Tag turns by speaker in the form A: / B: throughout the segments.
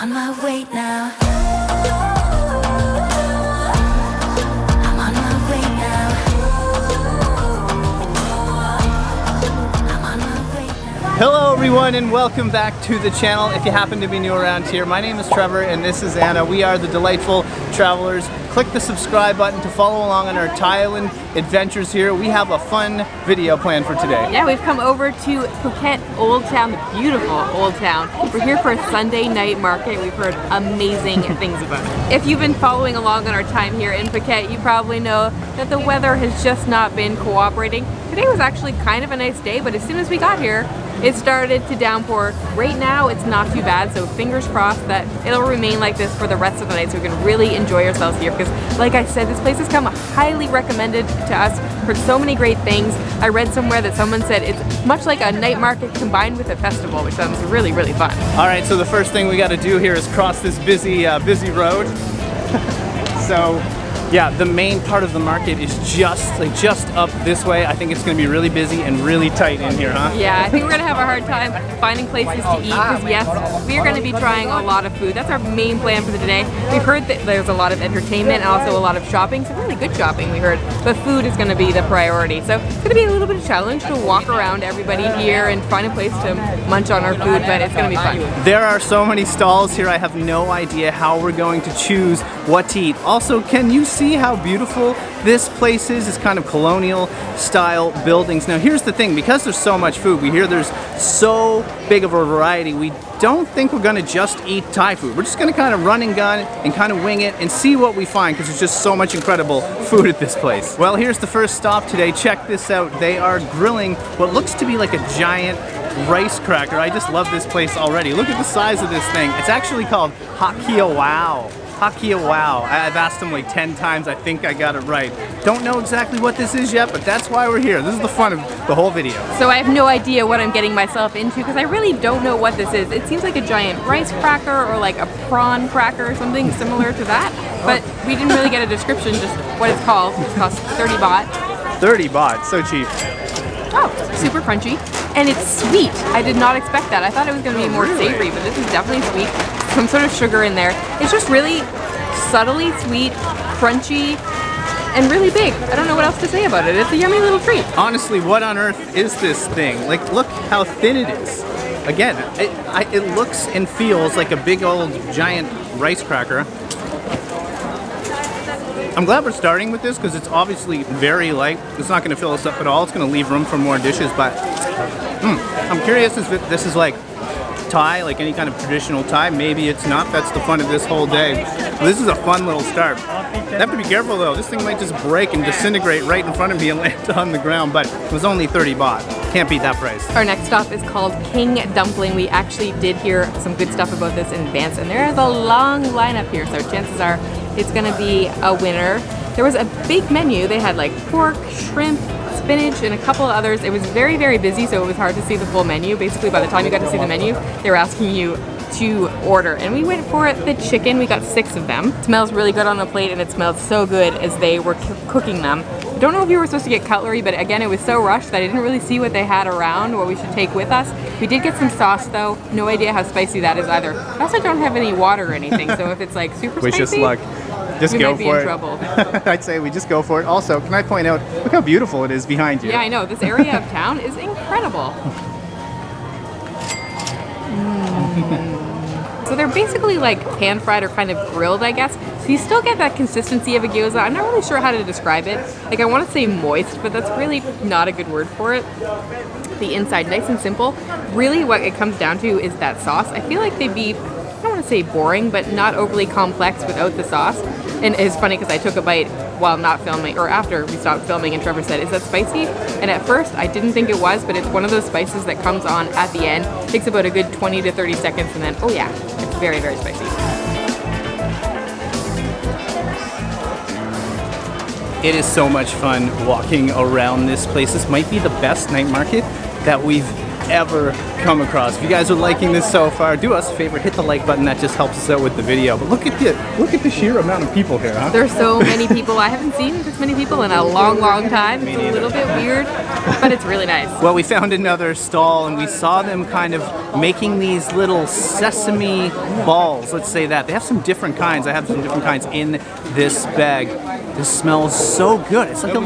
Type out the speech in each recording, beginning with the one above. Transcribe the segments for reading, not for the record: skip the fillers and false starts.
A: on my way now. I'm on my way now. I'm on my way now.
B: Hello everyone and welcome back to the channel. If you happen to be new around here, my name is Trevor and this is Anna. We are the Delightful Travelers. Click the subscribe button to follow along on our Thailand adventures here. We have a fun video planned for today.
C: Yeah, we've come over to Phuket Old Town, the beautiful Old Town. We're here for a Sunday night market. We've heard amazing things about it. If you've been following along on our time here in Phuket, you probably know that the weather has just not been cooperating. Today was actually kind of a nice day, but as soon as we got here, it started to downpour. Right now, it's not too bad, so fingers crossed that it'll remain like this for the rest of the night so we can really enjoy ourselves here. Because, like I said, this place has come highly recommended to us for so many great things. I read somewhere that someone said it's much like a night market combined with a festival, which sounds really, really fun.
B: All right, so the first thing we got to do here is cross this busy road. So, yeah, the main part of the market is just up this way. I think it's going to be really busy and really tight in here, huh?
C: Yeah, I think we're going to have a hard time finding places to eat because, yes, we're going to be trying a lot of food. That's our main plan for the day. We've heard that there's a lot of entertainment and also a lot of shopping, so really good shopping we heard, but food is going to be the priority. So it's going to be a little bit of a challenge to walk around everybody here and find a place to munch on our food, but it's going to be fun.
B: There are so many stalls here, I have no idea how we're going to choose what to eat. Also, can you see how beautiful this place is? It's kind of colonial style buildings. Now here's the thing, because there's so much food, we hear there's so big of a variety, we don't think we're gonna just eat Thai food. We're just gonna kind of run and gun and kind of wing it and see what we find because there's just so much incredible food at this place. Well, here's the first stop today. Check this out. They are grilling what looks to be like a giant rice cracker. I just love this place already. Look at the size of this thing. It's actually called Hakia Wow. Hakia Wow. I've asked them like 10 times. I think I got it right. Don't know exactly what this is yet, but that's why we're here. This is the fun of the whole video.
C: So I have no idea what I'm getting myself into because I really don't know what this is. It seems like a giant rice cracker or like a prawn cracker or something similar to that, but we didn't really get a description, just what it's called. It costs 30 baht.
B: 30 baht, so cheap.
C: Oh, super crunchy. And it's sweet. I did not expect that. I thought it was going to be more savory, but this is definitely sweet. Some sort of sugar in there. It's just really subtly sweet, crunchy, and really big. I don't know what else to say about it. It's a yummy little treat.
B: Honestly, what on earth is this thing? Like, look how thin it is. Again, it looks and feels like a big old giant rice cracker. I'm glad we're starting with this because it's obviously very light. It's not going to fill us up at all. It's going to leave room for more dishes, but I'm curious if this is like Thai, like any kind of traditional Thai. Maybe it's not. That's the fun of this whole day. But this is a fun little start. I have to be careful though. This thing might just break and disintegrate right in front of me and land on the ground, but it was only 30 baht. Can't beat that price.
C: Our next stop is called King Dumpling. We actually did hear some good stuff about this in advance, and there is a long lineup here, so chances are it's gonna be a winner. There was a big menu. They had like pork, shrimp, spinach, and a couple of others. It was very, very busy, so it was hard to see the full menu. Basically, by the time you got to see the menu, they were asking you to order. And we went for the chicken. We got 6 of them. It smells really good on the plate, and it smelled so good as they were cooking them. I don't know if you were supposed to get cutlery, but again, it was so rushed that I didn't really see what they had around, what we should take with us. We did get some sauce, though. No idea how spicy that is either. I also don't have any water or anything, so if it's like super spicy,
B: wish us luck. Just
C: we
B: go
C: might be
B: for
C: in
B: it.
C: trouble.
B: I'd say we just go for it. Also, can I point out, look how beautiful it is behind you.
C: Yeah, I know. This area of town is incredible. So they're basically like pan-fried or kind of grilled, I guess. So you still get that consistency of a gyoza. I'm not really sure how to describe it. Like, I want to say moist, but that's really not a good word for it. The inside, nice and simple. Really what it comes down to is that sauce. I feel like they'd be, I don't want to say boring, but not overly complex without the sauce. And it's funny because I took a bite while not filming, or after we stopped filming, and Trevor said, "Is that spicy?" And at first I didn't think it was, but it's one of those spices that comes on at the end. It takes about a good 20 to 30 seconds, and then, oh yeah, it's very, very spicy.
B: It is so much fun walking around this place. This might be the best night market that we've ever come across. If you guys are liking this so far, do us a favor, hit the like button. That just helps us out with the video. But look at the sheer amount of people here, huh?
C: There's so many people. I haven't seen this many people in a long, long time. It's a little bit weird, but it's really nice.
B: Well, we found another stall and we saw them kind of making these little sesame balls. Let's say that. They have some different kinds. I have some different kinds in this bag. This smells so good. It's like a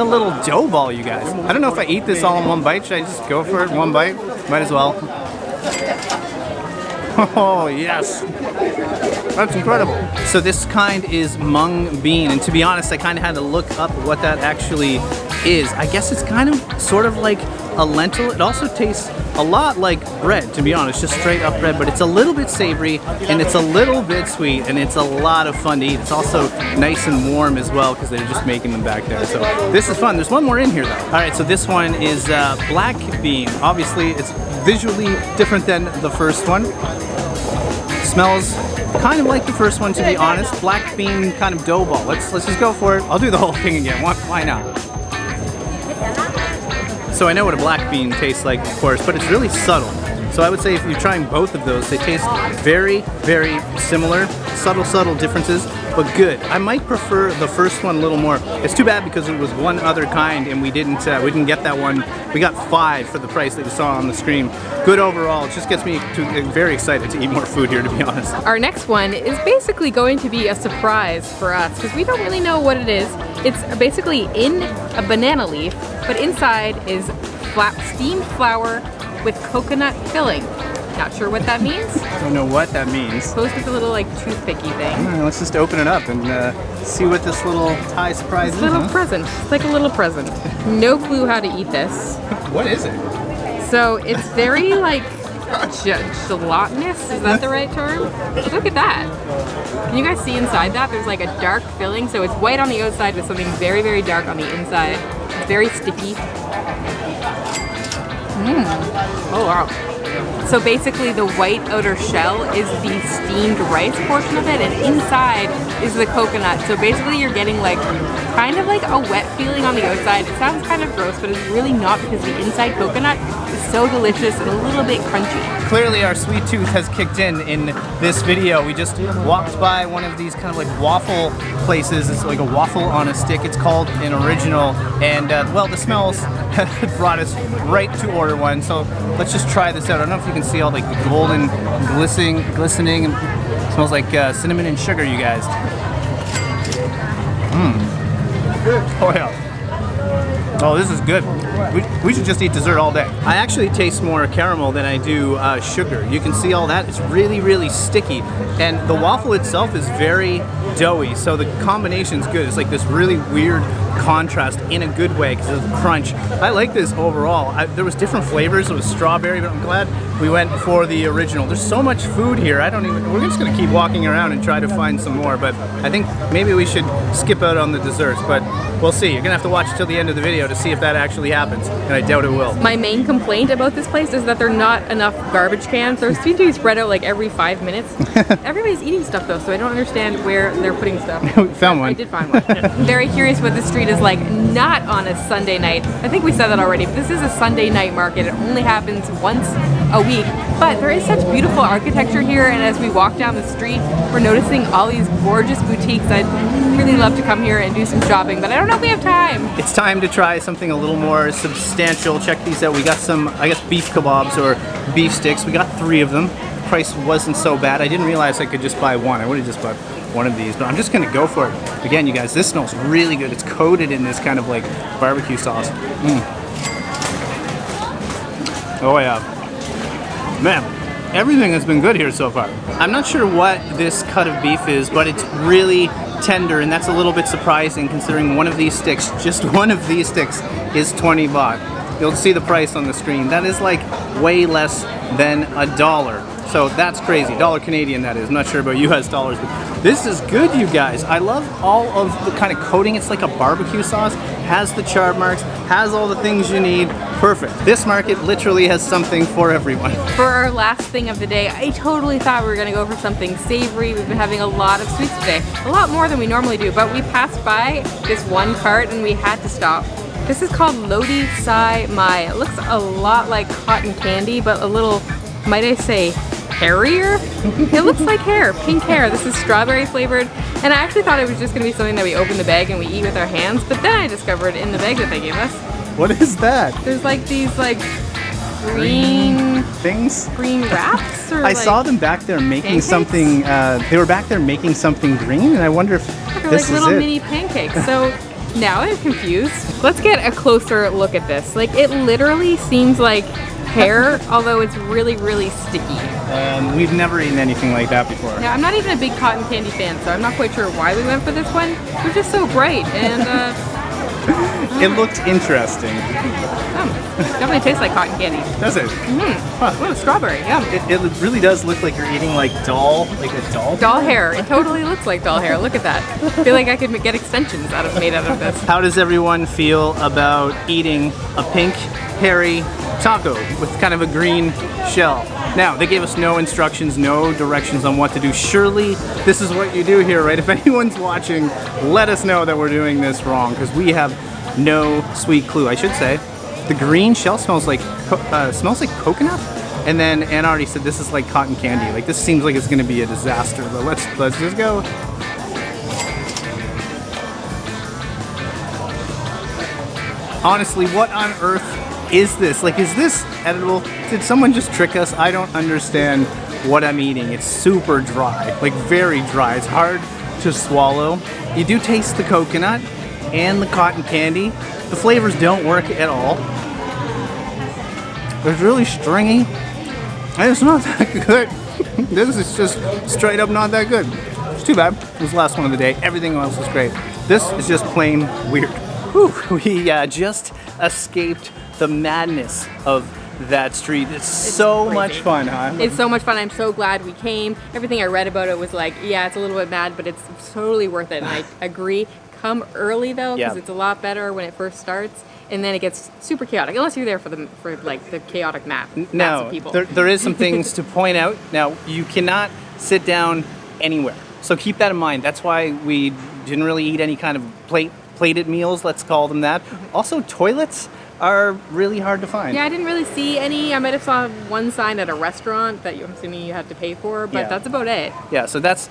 B: little dough ball, you guys. I don't know if I eat this all in one bite. Should I just go for it in one bite? Might as well. Oh, yes. That's incredible. So this kind is mung bean, and to be honest, I kind of had to look up what that actually is. I guess it's kind of sort of like a lentil. It also tastes a lot like bread, to be honest, just straight up bread, but it's a little bit savory and it's a little bit sweet and it's a lot of fun to eat. It's also nice and warm as well because they're just making them back there. So this is fun. There's one more in here though. All right, so this one is black bean. Obviously, it's visually different than the first one. Smells kind of like the first one, to be honest. Black bean kind of dough ball. Let's just go for it. I'll do the whole thing again. Why not? So I know what a black bean tastes like, of course, but it's really subtle. So I would say if you're trying both of those, they taste very, very similar. Subtle differences, but good. I might prefer the first one a little more. It's too bad because it was one other kind and we didn't get that one. We got 5 for the price that you saw on the screen. Good overall. It just gets me very excited to eat more food here, to be honest.
C: Our next one is basically going to be a surprise for us because we don't really know what it is. It's basically in a banana leaf, but inside is steamed flour with coconut filling. Not sure what that means.
B: I don't know what that means.
C: Supposed with a little like toothpicky thing.
B: Let's just open it up and see what this little Thai surprise is.
C: Little present. It's like a little present. No clue how to eat this.
B: What is it?
C: So it's very like gelatinous. Is that the right term? Look at that. Can you guys see inside that? There's like a dark filling. So it's white on the outside with something very, very dark on the inside. It's very sticky. Oh wow. So basically the white outer shell is the steamed rice portion of it and inside is the coconut. So basically you're getting like kind of like a wet feeling on the outside. It sounds kind of gross, but it's really not because the inside coconut is so delicious and a little bit crunchy.
B: Clearly our sweet tooth has kicked in this video. We just walked by one of these kind of like waffle places. It's like a waffle on a stick. It's called an original. And well, the smells brought us right to order one. So let's just try this out. I don't know if you can see all like the golden glistening. It smells like cinnamon and sugar, you guys. Oh yeah. Oh, this is good. We should just eat dessert all day. I actually taste more caramel than I do sugar. You can see all that. It's really, really sticky. And the waffle itself is very doughy, so the combination's good. It's like this really weird contrast in a good way because of the crunch. I like this overall. There was different flavors. It was strawberry, but I'm glad we went for the original. There's so much food here. We're just gonna keep walking around and try to find some more, but I think maybe we should skip out on the desserts, but we'll see. You're gonna have to watch till the end of the video to see if that actually happens, and I doubt it will.
C: My main complaint about this place is that there are not enough garbage cans. There seem to be spread out like every 5 minutes. Everybody's eating stuff though, so I don't understand where they're putting stuff.
B: We found one.
C: I did find one. Very curious what the street is like not on a Sunday night. I think we said that already, but this is a Sunday night market. It only happens once a week, but there is such beautiful architecture here, and as we walk down the street, we're noticing all these gorgeous boutiques. I'd really love to come here and do some shopping, but I don't know if we have time.
B: It's time to try something a little more substantial. Check these out. We got some, I guess, beef kebabs or beef sticks. We got 3 of them. The price wasn't so bad. I didn't realize I could just buy one. I would have just bought one of these, but I'm just gonna go for it. Again, you guys, this smells really good. It's coated in this kind of like barbecue sauce. Oh yeah. Man, everything has been good here so far. I'm not sure what this cut of beef is, but it's really tender, and that's a little bit surprising considering one of these sticks, just one of these sticks, is 20 baht. You'll see the price on the screen. That is like way less than $1. So that's crazy. $1 Canadian, that is. I'm not sure about US dollars, but this is good, you guys. I love all of the kind of coating. It's like a barbecue sauce, has the char marks, has all the things you need. Perfect. This market literally has something for everyone.
C: For our last thing of the day, I totally thought we were gonna go for something savory. We've been having a lot of sweets today, a lot more than we normally do, but we passed by this one cart and we had to stop. This is called Roti Sai Mai. It looks a lot like cotton candy, but a little, might I say, hairier? It looks like hair, pink hair. This is strawberry flavored, and I actually thought it was just gonna be something that we open the bag and we eat with our hands, but then I discovered in the bag that they gave us,
B: What is that?
C: there's like these like green
B: Things?
C: green wraps or
B: I
C: like,
B: saw them back there making
C: pancakes?
B: something, they were back there making something green, and I wonder if
C: they're
B: this
C: like little
B: is it.
C: mini pancakes. So now I'm confused. Let's get a closer look at this. Like it literally seems like hair, although it's really, really sticky.
B: We've never eaten anything like that before.
C: Now, I'm not even a big cotton candy fan, so I'm not quite sure why we went for this one. It was just so bright, and
B: It looked interesting.
C: definitely tastes like cotton candy.
B: Does it?
C: Oh, strawberry, yeah.
B: It really does look like you're eating like doll
C: Doll hair. It totally looks like doll hair. Look at that. I feel like I could get extensions made out of this.
B: How does everyone feel about eating a pink, hairy taco with kind of a green shell? Now, they gave us no instructions, no directions on what to do. Surely this is what you do here, right? If anyone's watching, let us know that we're doing this wrong, because we have no sweet clue. I should say, the green shell smells like coconut. And then Anna already said this is like cotton candy. Like this seems like it's gonna be a disaster, but let's just go. Honestly, what on earth is this? Like, is this edible? Did someone just trick us? I don't understand what I'm eating. It's super dry, like very dry. It's hard to swallow. You do taste the coconut and the cotton candy. The flavors don't work at all. It's really stringy. And it's not that good. This is just straight up not that good. It's too bad. It was the last one of the day. Everything else was great. This is just plain weird. Whew, we just escaped the madness of that street. It's so
C: crazy.
B: much fun, huh?
C: It's so much fun. I'm so glad we came. Everything I read about it was like, yeah, it's a little bit mad, but it's totally worth it. And I agree. Come early though, because it's a lot better when it first starts, and then it gets super chaotic. Unless you're there for the chaotic mass of people.
B: There is some things to point out. Now, you cannot sit down anywhere, so keep that in mind. That's why we didn't really eat any kind of plated meals. Let's call them that. Also, toilets are really hard to find.
C: Yeah, I didn't really see any. I might have saw one sign at a restaurant that I'm assuming you had to pay for, but that's about it.
B: Yeah, so that's,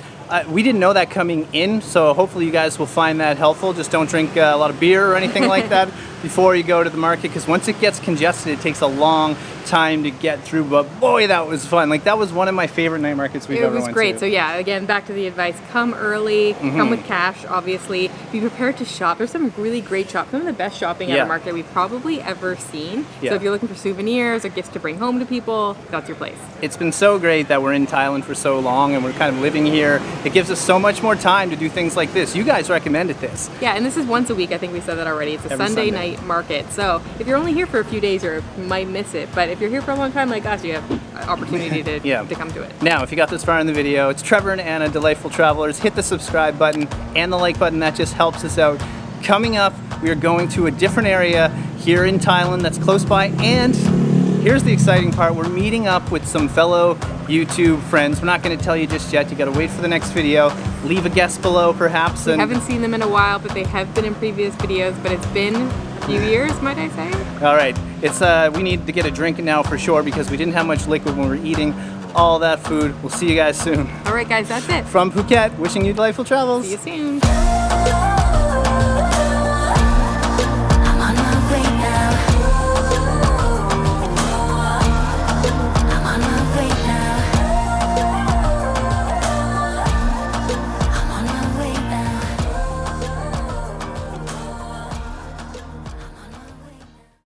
B: we didn't know that coming in, so hopefully you guys will find that helpful. Just don't drink a lot of beer or anything like that before you go to the market, because once it gets congested, it takes a long time to get through, but boy, that was fun. Like, that was one of my favorite night markets we've ever went to.
C: It was great. So yeah, again, back to the advice, come early, come with cash, obviously. Be prepared to shop. There's some really great shops, some of the best shopping at a market we've probably ever seen. So if you're looking for souvenirs or gifts to bring home to people, that's your place.
B: It's been so great that we're in Thailand for so long and we're kind of living here. It gives us so much more time to do things like this. You guys recommended this.
C: Yeah, and this is once a week. I think we said that already. It's a Sunday night market. So if you're only here for a few days, you might miss it. But if you're here for a long time like us, you have an opportunity to come to it.
B: Now, if you got this far in the video, it's Trevor and Anna, Delightful Travelers. Hit the subscribe button and the like button. That just helps us out. Coming up, we are going to a different area here in Thailand that's close by, and here's the exciting part. We're meeting up with some fellow YouTube friends. We're not going to tell you just yet. You got to wait for the next video. Leave a guess below, perhaps.
C: We haven't seen them in a while, but they have been in previous videos, but it's been a few years, might I say?
B: All right. It's we need to get a drink now for sure, because we didn't have much liquid when we were eating all that food. We'll see you guys soon.
C: All right, guys, that's it.
B: From Phuket, wishing you delightful travels.
C: See you soon.